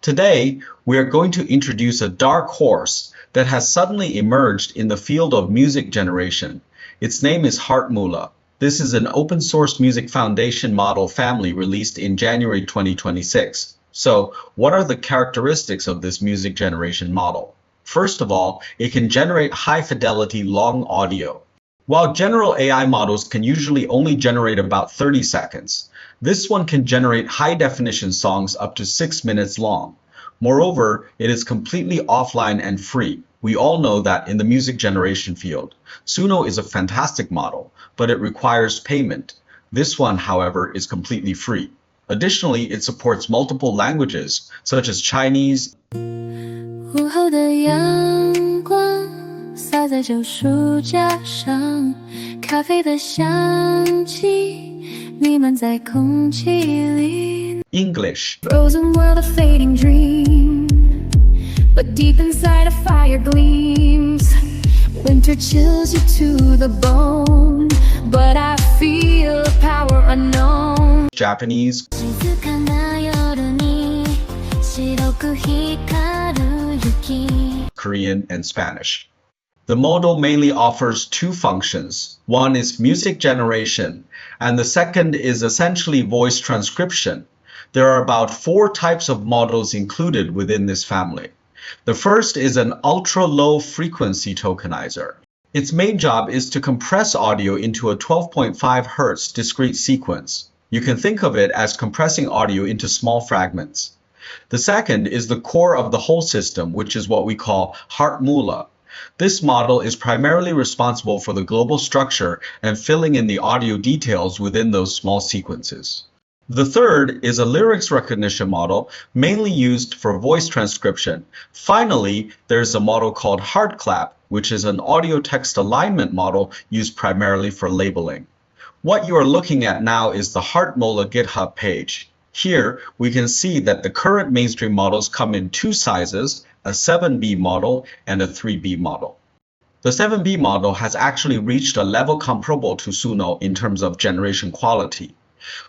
Today, we are going to introduce a dark horse that has suddenly emerged in the field of music generation. Its name is Heart Mula. This is an open source music foundation model family released in January 2026. So, what are the characteristics of this music generation model? First of all, it can generate high-fidelity long audio. While general AI models can usually only generate about 30 seconds, this one can generate high-definition songs up to 6 minutes long. Moreover, it is completely offline and free. We all know that in the music generation field, Suno is a fantastic model, but it requires payment. This one, however, is completely free. Additionally, it supports multiple languages, such as Chinese, 午后的阳光洒在旧书架上，咖啡的香气弥漫在空气里。 English, Frozen world, a fading dream, but deep inside a fire gleams. Winter chills you to the bone, but I feel a power unknown. Japanese, 静かな夜に白く光る雪。 Korean, and Spanish. The model mainly offers two functions. One is music generation, and the second is essentially voice transcription. There are about 4 types of models included within this family. The first is an ultra-low frequency tokenizer. Its main job is to compress audio into a 12.5 Hz discrete sequence. You can think of it as compressing audio into small fragments. The second is the core of the whole system, which is what we call Heart Mula. This model is primarily responsible for the global structure and filling in the audio details within those small sequences. The third is a lyrics recognition model, mainly used for voice transcription. Finally, there's a model called Hart Clap, which is an audio-text alignment model used primarily for labeling. What you are looking at now is the Heart Mula GitHub page. Here, we can see that the current mainstream models come in 2 sizes, a 7B model and a 3B model. The 7B model has actually reached a level comparable to Suno in terms of generation quality.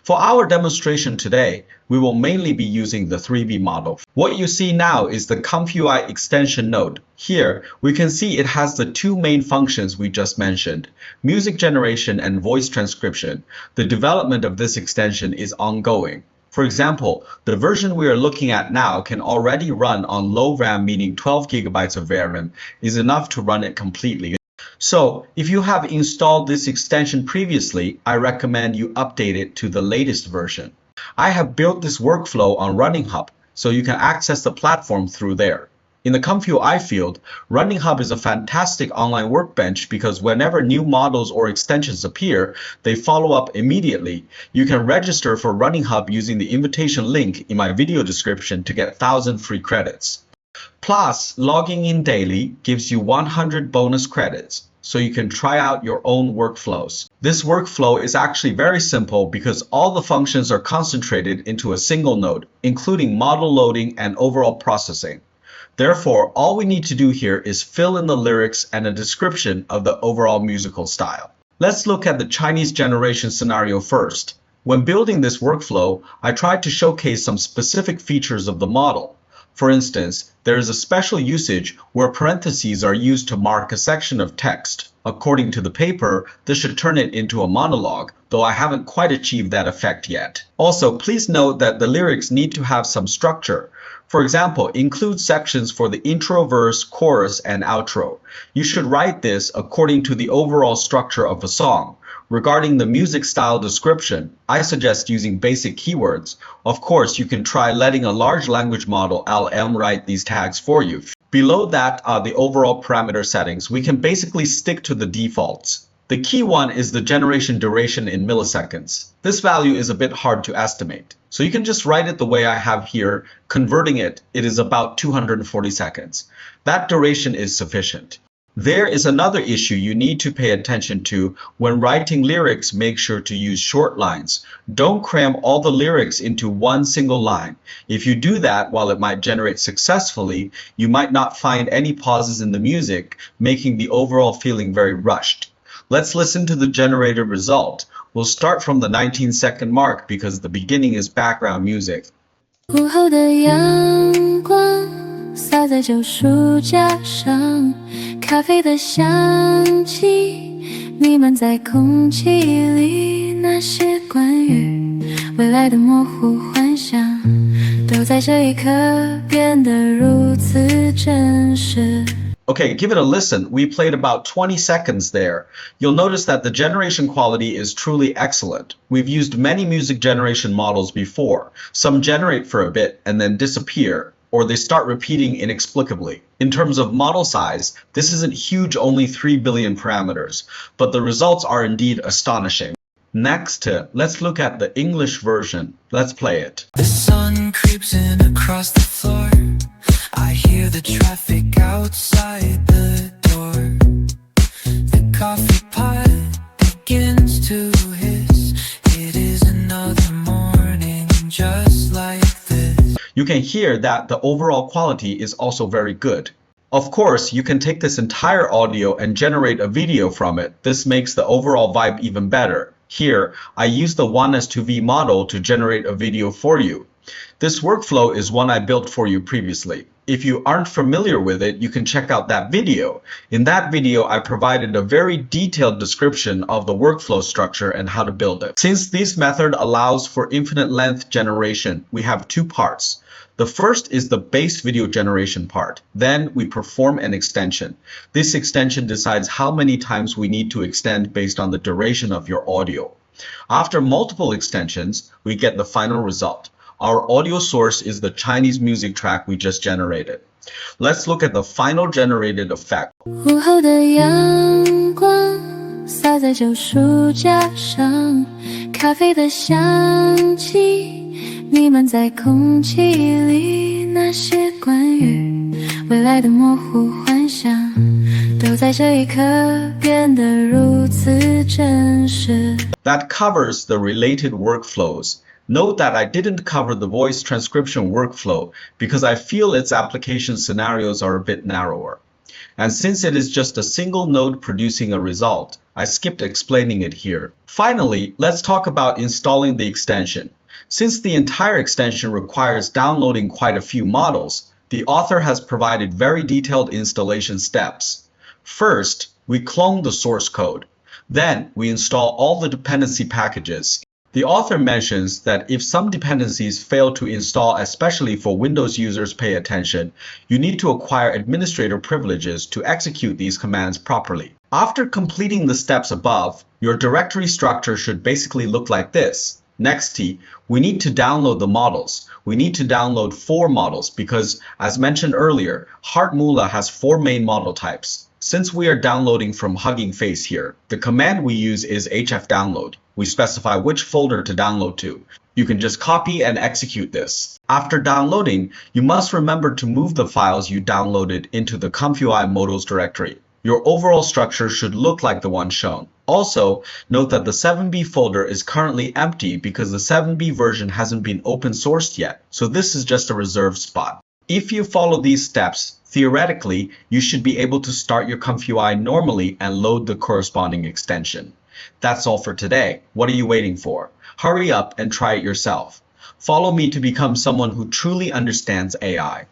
For our demonstration today, we will mainly be using the 3B model. What you see now is the ComfyUI extension node. Here, we can see it has the 2 main functions we just mentioned, music generation and voice transcription. The development of this extension is ongoing. For example, the version we are looking at now can already run on low RAM, meaning 12GB of VRAM is enough to run it completely. So, if you have installed this extension previously, I recommend you update it to the latest version. I have built this workflow on RunningHub, so you can access the platform through there. In the ComfyUI field, RunningHub is a fantastic online workbench because whenever new models or extensions appear, they follow up immediately. You can register for RunningHub using the invitation link in my video description to get 1,000 free credits. Plus, logging in daily gives you 100 bonus credits, so you can try out your own workflows. This workflow is actually very simple because all the functions are concentrated into a single node, including model loading and overall processing. Therefore, all we need to do here is fill in the lyrics and a description of the overall musical style. Let's look at the Chinese generation scenario first. When building this workflow, I tried to showcase some specific features of the model. For instance, there is a special usage where parentheses are used to mark a section of text. According to the paper, this should turn it into a monologue, though I haven't quite achieved that effect yet. Also, please note that the lyrics need to have some structure. For example, include sections for the intro, verse, chorus, and outro. You should write this according to the overall structure of a song. Regarding the music style description, I suggest using basic keywords. Of course, you can try letting a large language model LM write these tags for you. Below that are the overall parameter settings. We can basically stick to the defaults. The key one is the generation duration in milliseconds. This value is a bit hard to estimate, so you can just write it the way I have here. Converting it, it is about 240 seconds. That duration is sufficient. There is another issue you need to pay attention to. When writing lyrics, make sure to use short lines. Don't cram all the lyrics into one single line. If you do that, while it might generate successfully, you might not find any pauses in the music, making the overall feeling very rushed. Let's listen to the generated result. We'll start from the 19-second mark because the beginning is background music. 午后的阳洒在旧书架上，咖啡的香气弥漫在空气里，那些关于未来的模糊幻想，都在这一刻变得如此真实。 Okay, give it a listen. We played about 20 seconds there. You'll notice that the generation quality is truly excellent. We've used many music generation models before. Some generate for a bit and then disappear, or they start repeating inexplicably. In terms of model size, this isn't huge, only 3 billion parameters, but the results are indeed astonishing. Next, let's look at the English version. Let's play it. The sun creeps in across the floor. I hear the traffic outside the door. The coffee pot begins to hiss. It is another morning just like this. You can hear that the overall quality is also very good. Of course, you can take this entire audio and generate a video from it. This makes the overall vibe even better. Here, I use the 1:2V model to generate a video for you. This workflow is one I built for you previously. If you aren't familiar with it, you can check out that video. In that video, I provided a very detailed description of the workflow structure and how to build it. Since this method allows for infinite length generation, we have two parts. The first is the base video generation part. Then we perform an extension. This extension decides how many times we need to extend based on the duration of your audio. After multiple extensions, we get the final result. Our audio source is the Chinese music track we just generated. Let's look at the final generated effect. 午后的阳光洒在旧书架上，咖啡的香气弥漫在空气里，那些关于未来的模糊幻想，都在这一刻变得如此真实。 That covers the related workflows. Note that I didn't cover the voice transcription workflow because I feel its application scenarios are a bit narrower. And since it is just a single node producing a result, I skipped explaining it here. Finally, let's talk about installing the extension. Since the entire extension requires downloading quite a few models, the author has provided very detailed installation steps. First, we clone the source code. Then, we install all the dependency packages. The author mentions that if some dependencies fail to install, especially for Windows users, pay attention, you need to acquire administrator privileges to execute these commands properly. After completing the steps above, your directory structure should basically look like this. Next, we need to download the models. We need to download 4 models because, as mentioned earlier, Heart Mula has 4 main model types. Since we are downloading from Hugging Face here, the command we use is hfdownload. We specify which folder to download to. You can just copy and execute this. After downloading, you must remember to move the files you downloaded into the ComfyUI models directory. Your overall structure should look like the one shown. Also, note that the 7B folder is currently empty because the 7B version hasn't been open sourced yet, so this is just a reserved spot. If you follow these steps, theoretically, you should be able to start your ComfyUI normally and load the corresponding extension. That's all for today. What are you waiting for? Hurry up and try it yourself. Follow me to become someone who truly understands AI.